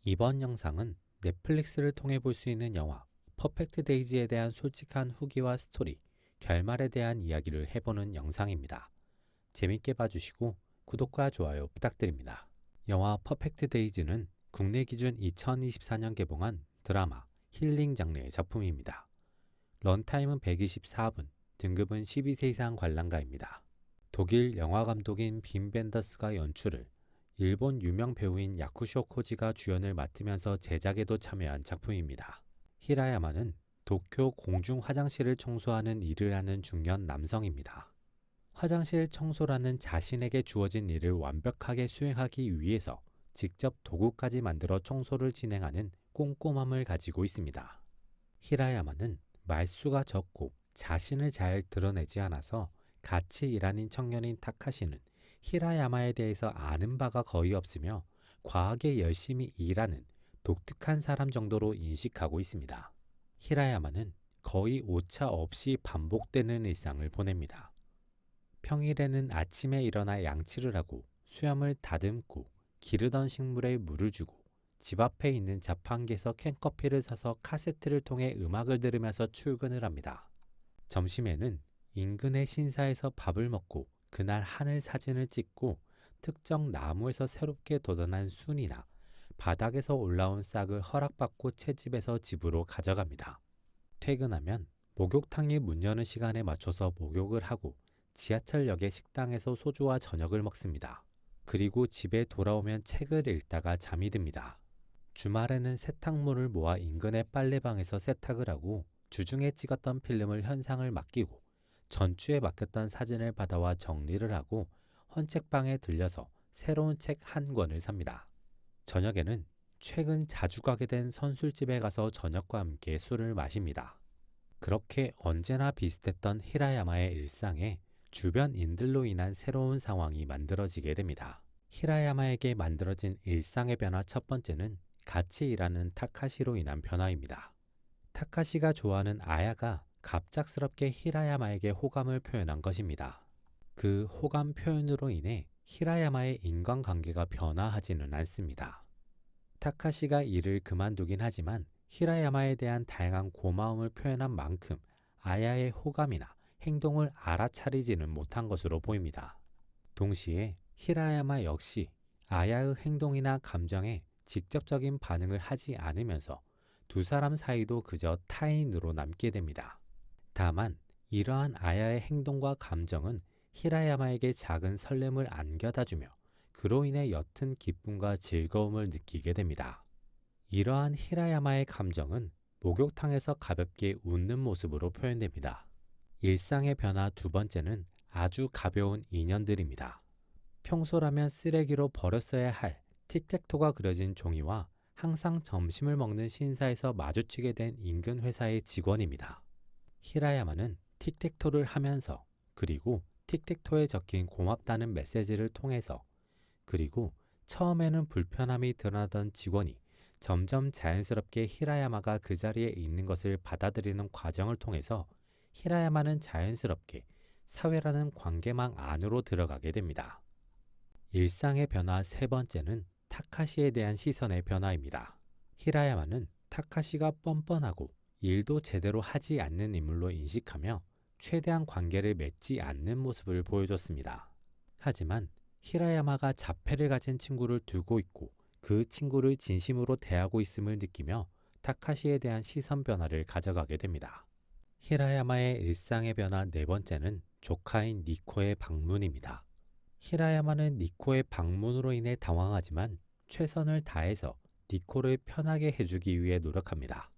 이번 영상은 넷플릭스를 통해 볼 수 있는 영화 퍼펙트 데이즈에 대한 솔직한 후기와 스토리, 결말에 대한 이야기를 해보는 영상입니다. 재밌게 봐주시고 구독과 좋아요 부탁드립니다. 영화 퍼펙트 데이즈는 국내 기준 2024년 개봉한 드라마, 힐링 장르의 작품입니다. 런타임은 124분, 등급은 12세 이상 관람가입니다. 독일 영화 감독인 빔 벤더스가 연출을, 일본 유명 배우인 야쿠쇼 코지가 주연을 맡으면서 제작에도 참여한 작품입니다. 히라야마는 도쿄 공중 화장실을 청소하는 일을 하는 중년 남성입니다. 화장실 청소라는 자신에게 주어진 일을 완벽하게 수행하기 위해서 직접 도구까지 만들어 청소를 진행하는 꼼꼼함을 가지고 있습니다. 히라야마는 말수가 적고 자신을 잘 드러내지 않아서 같이 일하는 청년인 타카시는 히라야마에 대해서 아는 바가 거의 없으며 과하게 열심히 일하는 독특한 사람 정도로 인식하고 있습니다. 히라야마는 거의 오차 없이 반복되는 일상을 보냅니다. 평일에는 아침에 일어나 양치를 하고 수염을 다듬고 기르던 식물에 물을 주고 집 앞에 있는 자판기에서 캔커피를 사서 카세트를 통해 음악을 들으면서 출근을 합니다. 점심에는 인근의 신사에서 밥을 먹고 그날 하늘 사진을 찍고 특정 나무에서 새롭게 돋아난 순이나 바닥에서 올라온 싹을 허락받고 채집해서 집으로 가져갑니다. 퇴근하면 목욕탕이 문 여는 시간에 맞춰서 목욕을 하고 지하철역의 식당에서 소주와 저녁을 먹습니다. 그리고 집에 돌아오면 책을 읽다가 잠이 듭니다. 주말에는 세탁물을 모아 인근의 빨래방에서 세탁을 하고 주중에 찍었던 필름을 현상을 맡기고 전주에 맡겼던 사진을 받아와 정리를 하고 헌책방에 들려서 새로운 책 한 권을 삽니다. 저녁에는 최근 자주 가게 된 선술집에 가서 저녁과 함께 술을 마십니다. 그렇게 언제나 비슷했던 히라야마의 일상에 주변인들로 인한 새로운 상황이 만들어지게 됩니다. 히라야마에게 만들어진 일상의 변화 첫 번째는 같이 일하는 타카시로 인한 변화입니다. 타카시가 좋아하는 아야가 갑작스럽게 히라야마에게 호감을 표현한 것입니다. 그 호감 표현으로 인해 히라야마의 인간관계가 변화하지는 않습니다. 타카시가 일을 그만두긴 하지만 히라야마에 대한 다양한 고마움을 표현한 만큼 아야의 호감이나 행동을 알아차리지는 못한 것으로 보입니다. 동시에 히라야마 역시 아야의 행동이나 감정에 직접적인 반응을 하지 않으면서 두 사람 사이도 그저 타인으로 남게 됩니다. 다만 이러한 아야의 행동과 감정은 히라야마에게 작은 설렘을 안겨다주며 그로 인해 옅은 기쁨과 즐거움을 느끼게 됩니다. 이러한 히라야마의 감정은 목욕탕에서 가볍게 웃는 모습으로 표현됩니다. 일상의 변화 두 번째는 아주 가벼운 인연들입니다. 평소라면 쓰레기로 버렸어야 할 틱택토가 그려진 종이와 항상 점심을 먹는 신사에서 마주치게 된 인근 회사의 직원입니다. 히라야마는 틱택토를 하면서 그리고 틱택토에 적힌 고맙다는 메시지를 통해서 그리고 처음에는 불편함이 드러나던 직원이 점점 자연스럽게 히라야마가 그 자리에 있는 것을 받아들이는 과정을 통해서 히라야마는 자연스럽게 사회라는 관계망 안으로 들어가게 됩니다. 일상의 변화 세 번째는 타카시에 대한 시선의 변화입니다. 히라야마는 타카시가 뻔뻔하고 일도 제대로 하지 않는 인물로 인식하며 최대한 관계를 맺지 않는 모습을 보여줬습니다. 하지만 히라야마가 자폐를 가진 친구를 두고 있고 그 친구를 진심으로 대하고 있음을 느끼며 타카시에 대한 시선 변화를 가져가게 됩니다. 히라야마의 일상의 변화 네 번째는 조카인 니코의 방문입니다. 히라야마는 니코의 방문으로 인해 당황하지만 최선을 다해서 니코를 편하게 해주기 위해 노력합니다.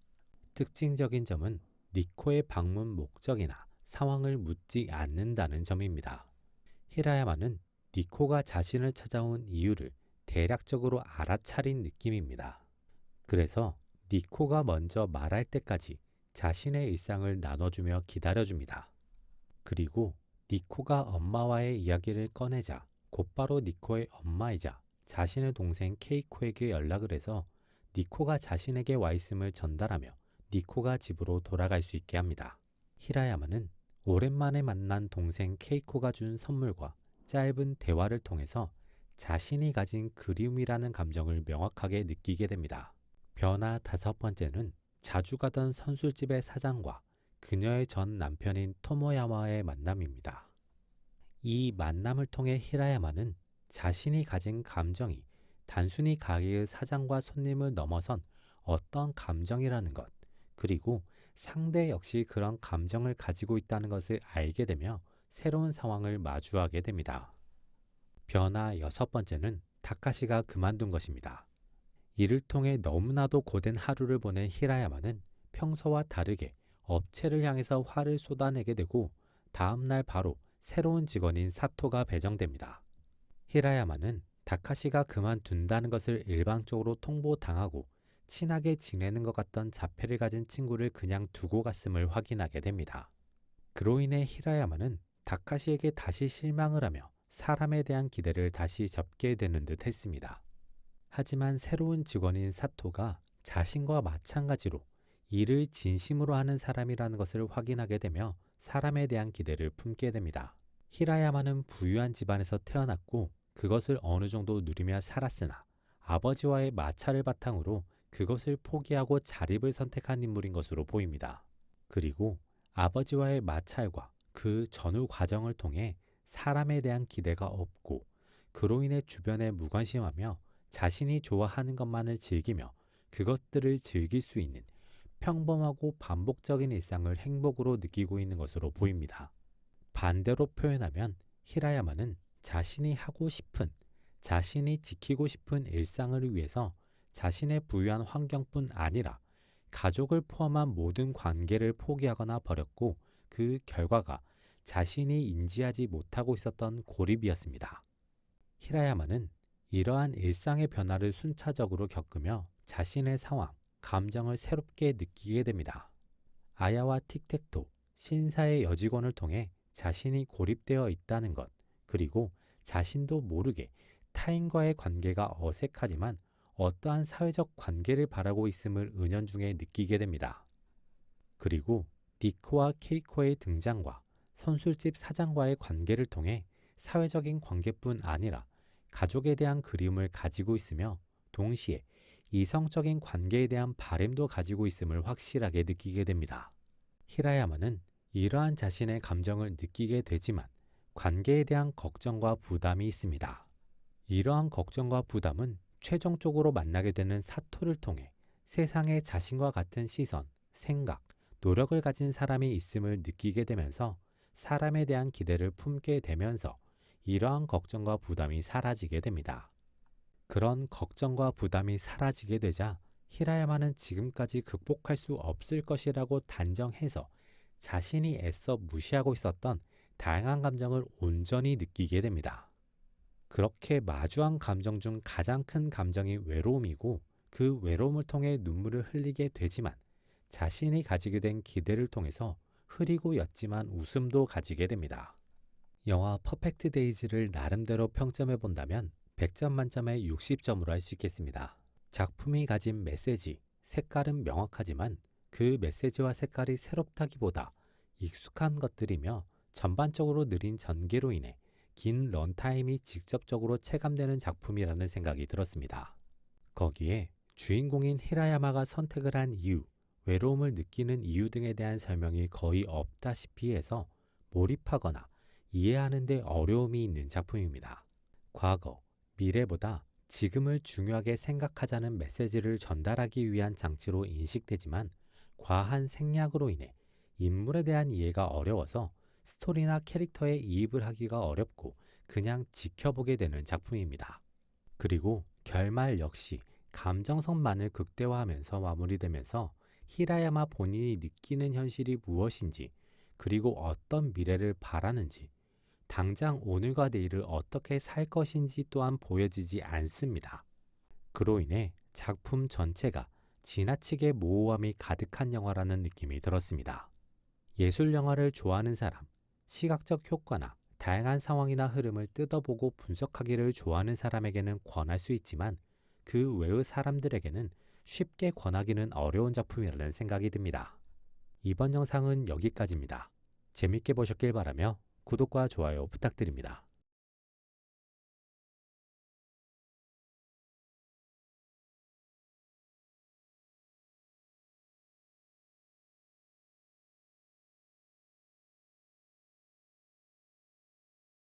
특징적인 점은 니코의 방문 목적이나 상황을 묻지 않는다는 점입니다. 히라야마는 니코가 자신을 찾아온 이유를 대략적으로 알아차린 느낌입니다. 그래서 니코가 먼저 말할 때까지 자신의 일상을 나눠주며 기다려줍니다. 그리고 니코가 엄마와의 이야기를 꺼내자 곧바로 니코의 엄마이자 자신의 동생 케이코에게 연락을 해서 니코가 자신에게 와 있음을 전달하며 니코가 집으로 돌아갈 수 있게 합니다. 히라야마는 오랜만에 만난 동생 케이코가 준 선물과 짧은 대화를 통해서 자신이 가진 그리움이라는 감정을 명확하게 느끼게 됩니다. 변화 다섯 번째는 자주 가던 선술집의 사장과 그녀의 전 남편인 토모야마와의 만남입니다. 이 만남을 통해 히라야마는 자신이 가진 감정이 단순히 가게의 사장과 손님을 넘어선 어떤 감정이라는 것, 그리고 상대 역시 그런 감정을 가지고 있다는 것을 알게 되며 새로운 상황을 마주하게 됩니다. 변화 여섯 번째는 타카시가 그만둔 것입니다. 이를 통해 너무나도 고된 하루를 보낸 히라야마는 평소와 다르게 업체를 향해서 화를 쏟아내게 되고 다음날 바로 새로운 직원인 사토가 배정됩니다. 히라야마는 다카시가 그만둔다는 것을 일방적으로 통보당하고 친하게 지내는 것 같던 자폐를 가진 친구를 그냥 두고 갔음을 확인하게 됩니다. 그로 인해 히라야마는 다카시에게 다시 실망을 하며 사람에 대한 기대를 다시 접게 되는 듯 했습니다. 하지만 새로운 직원인 사토가 자신과 마찬가지로 일을 진심으로 하는 사람이라는 것을 확인하게 되며 사람에 대한 기대를 품게 됩니다. 히라야마는 부유한 집안에서 태어났고 그것을 어느 정도 누리며 살았으나 아버지와의 마찰을 바탕으로 그것을 포기하고 자립을 선택한 인물인 것으로 보입니다. 그리고 아버지와의 마찰과 그 전후 과정을 통해 사람에 대한 기대가 없고 그로 인해 주변에 무관심하며 자신이 좋아하는 것만을 즐기며 그것들을 즐길 수 있는 평범하고 반복적인 일상을 행복으로 느끼고 있는 것으로 보입니다. 반대로 표현하면 히라야마는 자신이 하고 싶은, 자신이 지키고 싶은 일상을 위해서 자신의 부유한 환경뿐 아니라 가족을 포함한 모든 관계를 포기하거나 버렸고 그 결과가 자신이 인지하지 못하고 있었던 고립이었습니다. 히라야마는 이러한 일상의 변화를 순차적으로 겪으며 자신의 상황, 감정을 새롭게 느끼게 됩니다. 아야와 틱택토, 신사의 여직원을 통해 자신이 고립되어 있다는 것, 그리고 자신도 모르게 타인과의 관계가 어색하지만 어떠한 사회적 관계를 바라고 있음을 은연중에 느끼게 됩니다. 그리고 니코와 케이코의 등장과 선술집 사장과의 관계를 통해 사회적인 관계뿐 아니라 가족에 대한 그리움을 가지고 있으며 동시에 이성적인 관계에 대한 바램도 가지고 있음을 확실하게 느끼게 됩니다. 히라야마는 이러한 자신의 감정을 느끼게 되지만 관계에 대한 걱정과 부담이 있습니다. 이러한 걱정과 부담은 최종적으로 만나게 되는 사토를 통해 세상에 자신과 같은 시선, 생각, 노력을 가진 사람이 있음을 느끼게 되면서 사람에 대한 기대를 품게 되면서 이러한 걱정과 부담이 사라지게 됩니다. 그런 걱정과 부담이 사라지게 되자 히라야마는 지금까지 극복할 수 없을 것이라고 단정해서 자신이 애써 무시하고 있었던 다양한 감정을 온전히 느끼게 됩니다. 그렇게 마주한 감정 중 가장 큰 감정이 외로움이고 그 외로움을 통해 눈물을 흘리게 되지만 자신이 가지게 된 기대를 통해서 흐리고 옅지만 웃음도 가지게 됩니다. 영화 퍼펙트 데이즈를 나름대로 평점해 본다면 100점 만점에 60점으로 할 수 있겠습니다. 작품이 가진 메시지, 색깔은 명확하지만 그 메시지와 색깔이 새롭다기보다 익숙한 것들이며 전반적으로 느린 전개로 인해 긴 런타임이 직접적으로 체감되는 작품이라는 생각이 들었습니다. 거기에 주인공인 히라야마가 선택을 한 이유, 외로움을 느끼는 이유 등에 대한 설명이 거의 없다시피 해서 몰입하거나 이해하는 데 어려움이 있는 작품입니다. 과거, 미래보다 지금을 중요하게 생각하자는 메시지를 전달하기 위한 장치로 인식되지만 과한 생략으로 인해 인물에 대한 이해가 어려워서 스토리나 캐릭터에 이입을 하기가 어렵고 그냥 지켜보게 되는 작품입니다. 그리고 결말 역시 감정선만을 극대화하면서 마무리되면서 히라야마 본인이 느끼는 현실이 무엇인지 그리고 어떤 미래를 바라는지 당장 오늘과 내일을 어떻게 살 것인지 또한 보여지지 않습니다. 그로 인해 작품 전체가 지나치게 모호함이 가득한 영화라는 느낌이 들었습니다. 예술 영화를 좋아하는 사람, 시각적 효과나 다양한 상황이나 흐름을 뜯어보고 분석하기를 좋아하는 사람에게는 권할 수 있지만 그 외의 사람들에게는 쉽게 권하기는 어려운 작품이라는 생각이 듭니다. 이번 영상은 여기까지입니다. 재밌게 보셨길 바라며 구독과 좋아요 부탁드립니다.